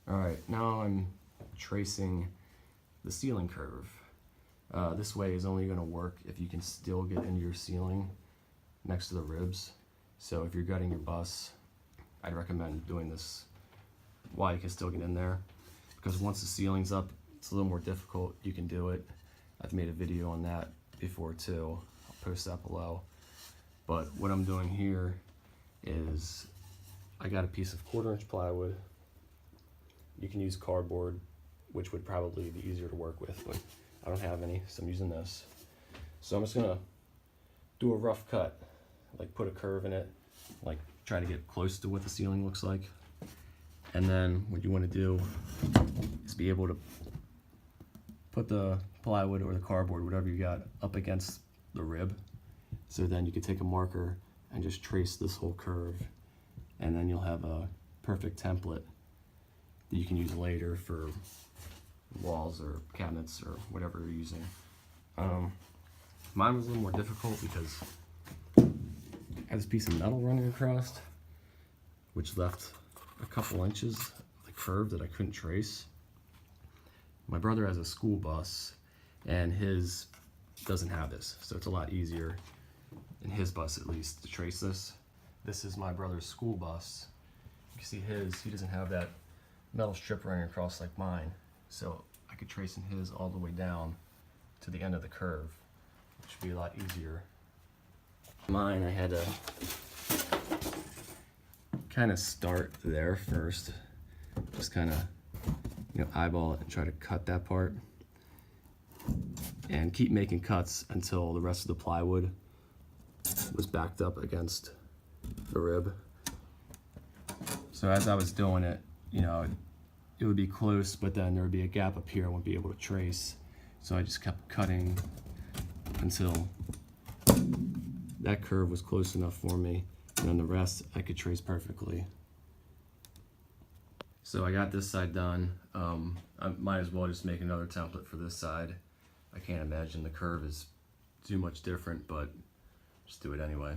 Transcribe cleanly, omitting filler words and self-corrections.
Alright, now I'm tracing the ceiling curve. This way is only going to work if you can still get into your ceiling next to the ribs. So if you're gutting your bus, I'd recommend doing this while you can still get in there. Because once the ceiling's up, it's a little more difficult. You can do it. I've made a video on that before too. I'll post that below. But what I'm doing here is I got a piece of 1/4 inch plywood. You can use cardboard, which would probably be easier to work with, but I don't have any, so I'm using this. So I'm just gonna do a rough cut, like put a curve in it, like try to get close to what the ceiling looks like. And then what you want to do is be able to put the plywood or the cardboard, whatever you got, up against the rib. So then you can take a marker and just trace this whole curve, and then you'll have a perfect template that you can use later for walls or cabinets or whatever you're using. Mine was a little more difficult because I had this piece of metal running across, which left a couple inches of the curve that I couldn't trace. My brother has a school bus, and his doesn't have this, so it's a lot easier, in his bus at least, to trace this. This is my brother's school bus. You can see he doesn't have that metal strip running across like mine, so I could trace in his all the way down to the end of the curve, which would be a lot easier. Mine, I had to kind of start there first, just kind of, eyeball it and try to cut that part, and keep making cuts until the rest of the plywood was backed up against the rib. So as I was doing it, it would be close, but then there would be a gap up here I wouldn't be able to trace. So I just kept cutting until that curve was close enough for me, and then the rest I could trace perfectly. So I got this side done. I might as well just make another template for this side. I can't imagine the curve is too much different, but just do it anyway.